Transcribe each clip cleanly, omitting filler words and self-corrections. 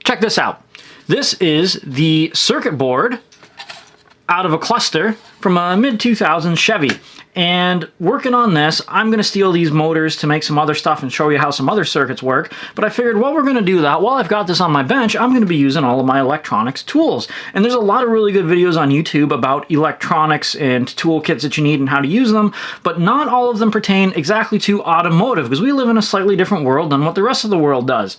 Check this out. This is the circuit board out of a cluster from a mid-2000s Chevy. And working on this, I'm going to steal these motors to make some other stuff and show you how some other circuits work. But I figured while we're going to do that, while I've got this on my bench, I'm going to be using all of my electronics tools. And there's a lot of really good videos on YouTube about electronics and toolkits that you need and how to use them, but not all of them pertain exactly to automotive, because we live in a slightly different world than what the rest of the world does.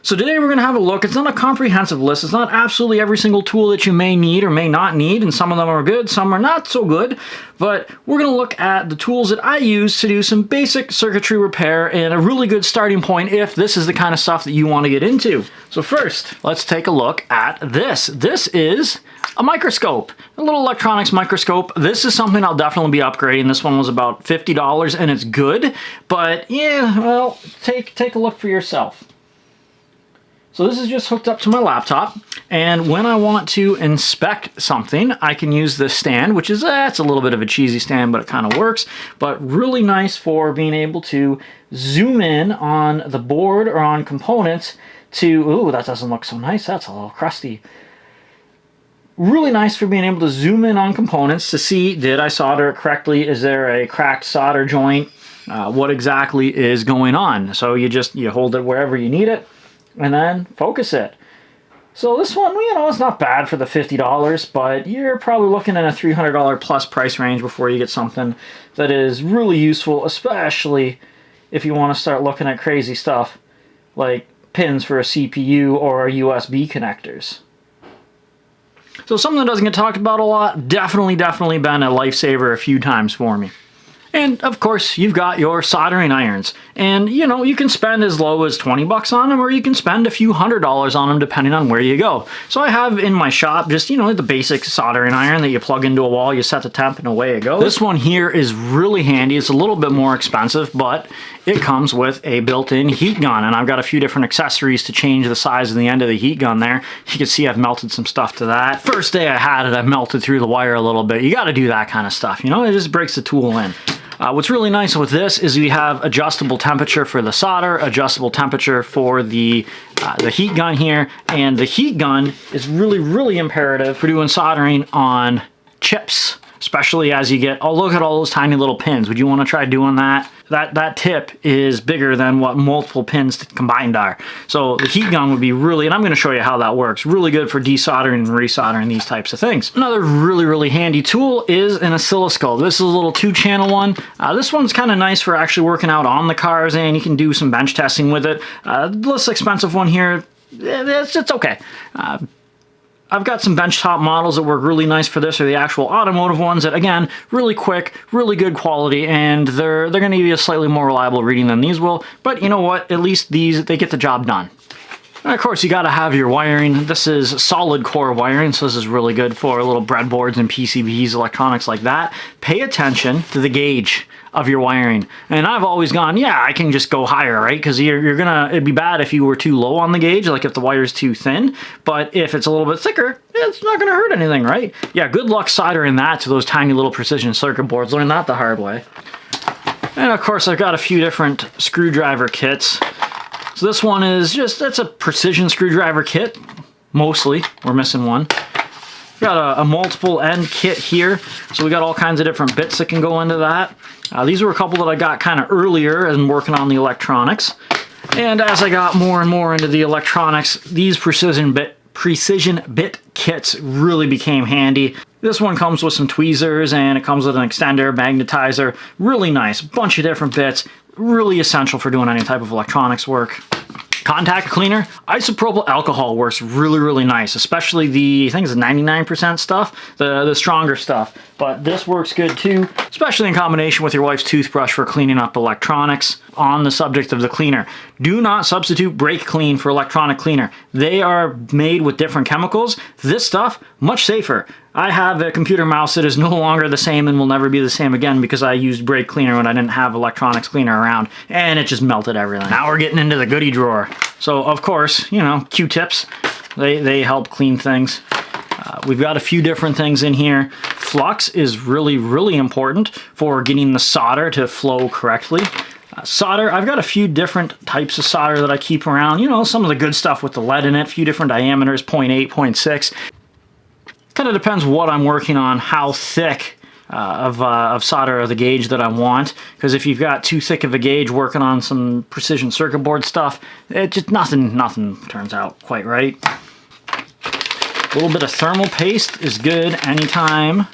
So today we're going to have a look. It's not a comprehensive list. It's not absolutely every single tool that you may need or may not need, and some of them are good, some are not so good, but we're going to look at the tools that I use to do some basic circuitry repair and a really good starting point if this is the kind of stuff that you want to get into. So first, let's take a look at this. This is a microscope, a little electronics microscope. This is something I'll definitely be upgrading. This one was about $50 and it's good, but yeah, well, take a look for yourself. So this is just hooked up to my laptop, and when I want to inspect something, I can use this stand, which is, it's a little bit of a cheesy stand, but it kind of works, but really nice for being able to zoom in on the board or on components to, ooh, that doesn't look so nice, that's a little crusty. Really nice for being able to zoom in on components to see, did I solder it correctly? Is there a cracked solder joint? What exactly is going on? So you hold it wherever you need it, and then focus it. So this one, you know, it's not bad for the $50, but you're probably looking at a $300 plus price range before you get something that is really useful, especially if you want to start looking at crazy stuff like pins for a CPU or USB connectors. So something that doesn't get talked about a lot, definitely been a lifesaver a few times for me. And of course, you've got your soldering irons. And you know, you can spend as low as 20 bucks on them, or you can spend a few $100s on them depending on where you go. So I have in my shop just, you know, the basic soldering iron that you plug into a wall, you set the temp, and away it goes. This one here is really handy. It's a little bit more expensive, but it comes with a built-in heat gun, and I've got a few different accessories to change the size of the end of the heat gun there. You can see I've melted some stuff to that. First day I had it, I melted through the wire a little bit. You got to do that kind of stuff, you know? It just breaks the tool in. What's really nice with this is we have adjustable temperature for the solder, adjustable temperature for the heat gun here, and the heat gun is really imperative for doing soldering on chips, especially as you get, oh, look at all those tiny little pins. Would you want to try doing that? That tip is bigger than what multiple pins combined are. So the heat gun would be really, and I'm going to show you how that works, really good for desoldering and resoldering these types of things. Another really handy tool is an oscilloscope. This is a little 2-channel one. This one's kind of nice for actually working out on the cars, and you can do some bench testing with it. Less expensive one here, it's okay. I've got some benchtop models that work really nice for this, or the actual automotive ones that, again, really quick, really good quality, and they're going to give you a slightly more reliable reading than these will. But you know what? At least these, they get the job done. And of course, you got to have your wiring. This is solid core wiring, so this is really good for little breadboards and PCBs, electronics like that. Pay attention to the gauge of your wiring. And I've always gone, yeah, I can just go higher, right? Because it'd be bad if you were too low on the gauge, like if the wire's too thin. But if it's a little bit thicker, it's not going to hurt anything, right? Yeah, good luck soldering that to those tiny little precision circuit boards. Learn that the hard way. And of course, I've got a few different screwdriver kits. So this one is that's a precision screwdriver kit, mostly. We're missing one. Got a multiple end kit here, so we got all kinds of different bits that can go into that. These were a couple that I got kind of earlier and working on the electronics. And as I got more and more into the electronics, these precision bit kits really became handy. This one comes with some tweezers, and it comes with an extender, magnetizer. Really nice, bunch of different bits. Really essential for doing any type of electronics work. Contact cleaner, isopropyl alcohol works really nice, especially the, I think it's the 99% stuff, the stronger stuff. But this works good too, especially in combination with your wife's toothbrush for cleaning up electronics. On the subject of the cleaner, do not substitute brake clean for electronic cleaner. They are made with different chemicals. This stuff, much safer. I have a computer mouse that is no longer the same and will never be the same again because I used brake cleaner when I didn't have electronics cleaner around, and it just melted everything. Now we're getting into the goodie drawer. So of course, you know, Q-tips, they help clean things. We've got a few different things in here. Flux is really important for getting the solder to flow correctly. Solder, I've got a few different types of solder that I keep around. You know, some of the good stuff with the lead in it, a few different diameters, 0.8, 0.6. Kind of depends what I'm working on, how thick of solder of the gauge that I want. Because if you've got too thick of a gauge working on some precision circuit board stuff, it just nothing turns out quite right. A little bit of thermal paste is good anytime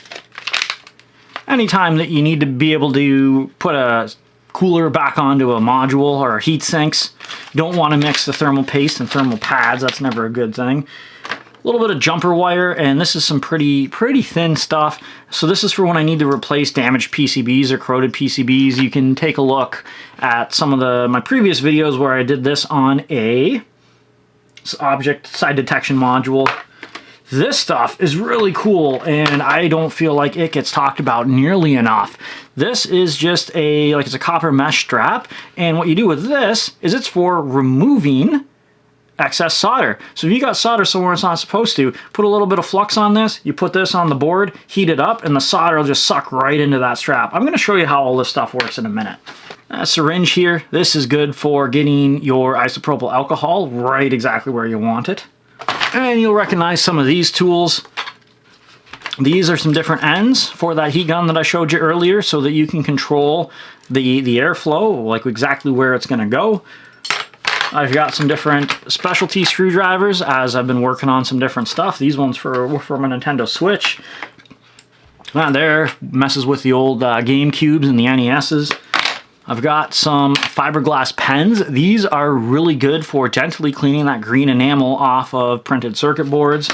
that you need to be able to put a cooler back onto a module or heat sinks. You don't want to mix the thermal paste and thermal pads. That's never a good thing. A little bit of jumper wire, and this is some pretty thin stuff. So this is for when I need to replace damaged PCBs or corroded PCBs. You can take a look at some of my previous videos where I did this on a object side detection module. This stuff is really cool, and I don't feel like it gets talked about nearly enough. This is just it's a copper mesh strap, and what you do with this is it's for removing excess solder. So if you got solder somewhere it's not supposed to, put a little bit of flux on this, you put this on the board, heat it up, and the solder will just suck right into that strap. I'm going to show you how all this stuff works in a minute. A syringe here, this is good for getting your isopropyl alcohol right exactly where you want it. And you'll recognize some of these tools. These are some different ends for that heat gun that I showed you earlier so that you can control the airflow, like exactly where it's going to go. I've got some different specialty screwdrivers as I've been working on some different stuff. These ones from a Nintendo Switch. That there messes with the old GameCubes and the NESs. I've got some fiberglass pens. These are really good for gently cleaning that green enamel off of printed circuit boards.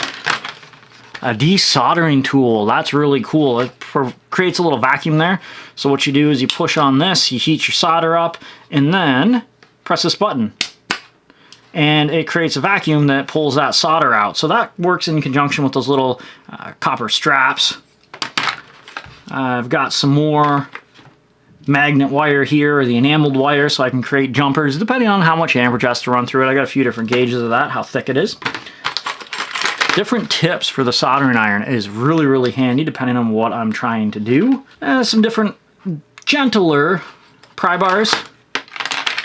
A desoldering tool, that's really cool. It creates a little vacuum there. So what you do is you push on this, you heat your solder up, and then press this button. And it creates a vacuum that pulls that solder out. So that works in conjunction with those little copper straps. I've got some more magnet wire here, or the enameled wire, so I can create jumpers depending on how much amperage has to run through it. I got a few different gauges of that, how thick it is. Different tips for the soldering iron is really handy depending on what I'm trying to do. Some different gentler pry bars.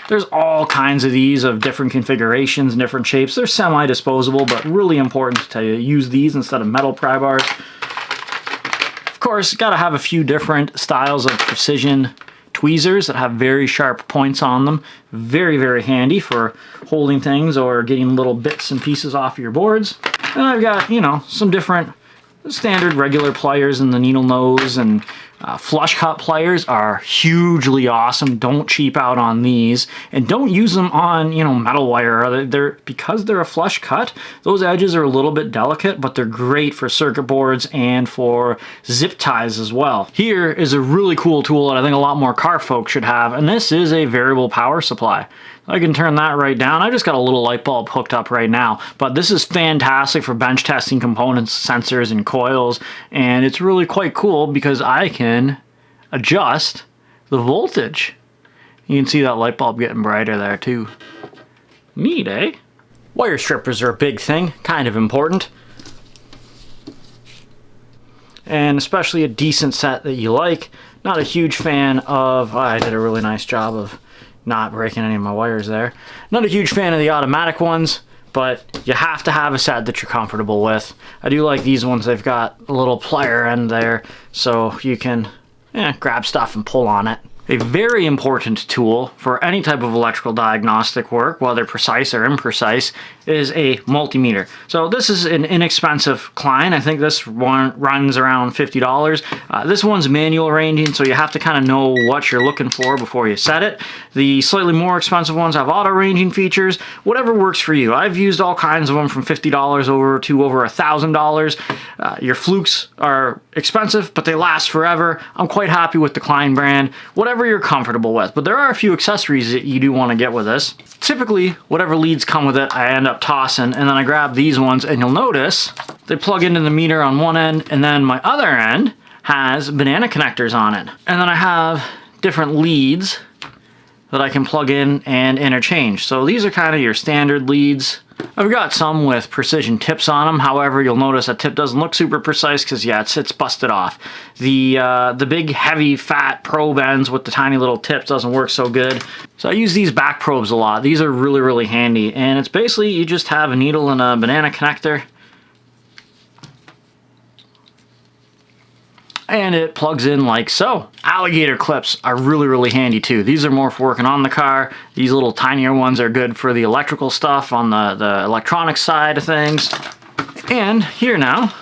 There's all kinds of these of different configurations and different shapes. They're semi-disposable, but really important to use these instead of metal pry bars. Of course, got to have a few different styles of precision tweezers that have very sharp points on them. Very handy for holding things or getting little bits and pieces off your boards. And I've got, you know, some different standard regular pliers in the needle nose, and flush cut pliers are hugely awesome. Don't cheap out on these, and don't use them on, you know, metal wire. Because they're a flush cut, those edges are a little bit delicate, but they're great for circuit boards and for zip ties as well. Here is a really cool tool that I think a lot more car folks should have, and this is a variable power supply. I can turn that right down. I just got a little light bulb hooked up right now, but this is fantastic for bench testing components, sensors, and coils, and it's really quite cool because I can adjust the voltage. You can see that light bulb getting brighter there too. Neat, eh? Wire strippers are a big thing, kind of important. And especially a decent set that you like. Not a huge fan of, I did a really nice job of not breaking any of my wires there. Not a huge fan of the automatic ones, but you have to have a set that you're comfortable with. I do like these ones. They've got a little plier end there, so you can grab stuff and pull on it. A very important tool for any type of electrical diagnostic work, whether precise or imprecise, is a multimeter. So this is an inexpensive Klein. I think this one runs around $50. This one's manual ranging, so you have to kind of know what you're looking for before you set it. The slightly more expensive ones have auto ranging features. Whatever works for you. I've used all kinds of them from $50 over to over $1,000. Your flukes are expensive, but they last forever. I'm quite happy with the Klein brand. Whatever you're comfortable with, but there are a few accessories that you do want to get with this. Typically, whatever leads come with it, I end up tossing, and then I grab these ones, and you'll notice they plug into the meter on one end, and then my other end has banana connectors on it. And then I have different leads that I can plug in and interchange. So these are kind of your standard leads. I've got some with precision tips on them. However, you'll notice that tip doesn't look super precise because, yeah, it's busted off. The big, heavy, fat probe ends with the tiny little tips doesn't work so good. So I use these back probes a lot. These are really, really handy. And it's basically you just have a needle and a banana connector. And it plugs in like so. Alligator clips are really, really handy too. These are more for working on the car. These little tinier ones are good for the electrical stuff on the electronic side of things. And here now,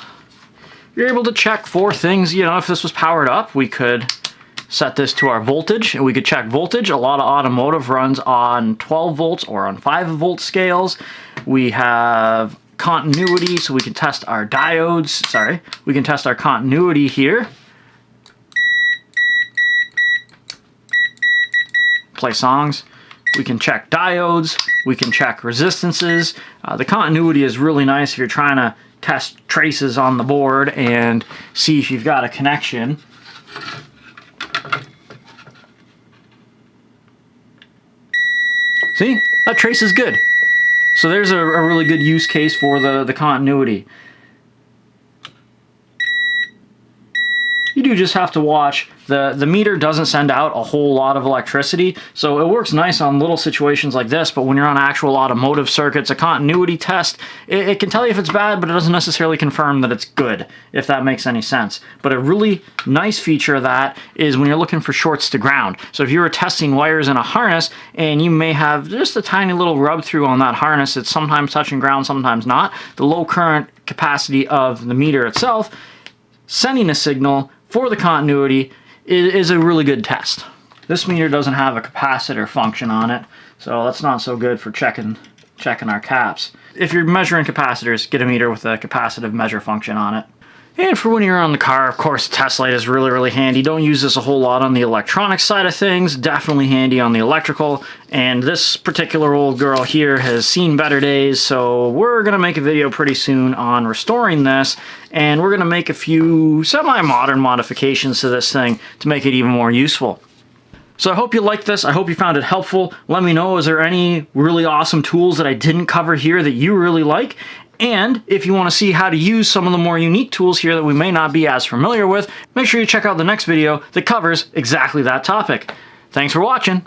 you're able to check for things, you know, if this was powered up, we could set this to our voltage and we could check voltage. A lot of Automotive runs on 12 volts or on 5 volt scales. We have continuity, so we can test our diodes. Sorry, we can test our continuity here. Play songs. We can check diodes. We can check resistances. The continuity is really nice if you're trying to test traces on the board and see if you've got a connection. See? That trace is good. So there's a really good use case for the continuity. You do just have to watch. The meter doesn't send out a whole lot of electricity, so it works nice on little situations like this, but when you're on actual automotive circuits, a continuity test, it can tell you if it's bad, but it doesn't necessarily confirm that it's good, if that makes any sense. But a really nice feature of that is when you're looking for shorts to ground. So if you were testing wires in a harness, and you may have just a tiny little rub through on that harness, it's sometimes touching ground, sometimes not, the low current capacity of the meter itself, sending a signal for the continuity is a really good test. This meter doesn't have a capacitor function on it, so that's not so good for checking our caps. If you're measuring capacitors, get a meter with a capacitive measure function on it. And for when you're on the car, of course, test light is really, really handy. Don't use this a whole lot on the electronic side of things. Definitely handy on the electrical. And this particular old girl here has seen better days, so we're going to make a video pretty soon on restoring this. And we're going to make a few semi-modern modifications to this thing to make it even more useful. So I hope you liked this. I hope you found it helpful. Let me know, is there any really awesome tools that I didn't cover here that you really like? And if you want to see how to use some of the more unique tools here that we may not be as familiar with, make sure you check out the next video that covers exactly that topic. Thanks for watching.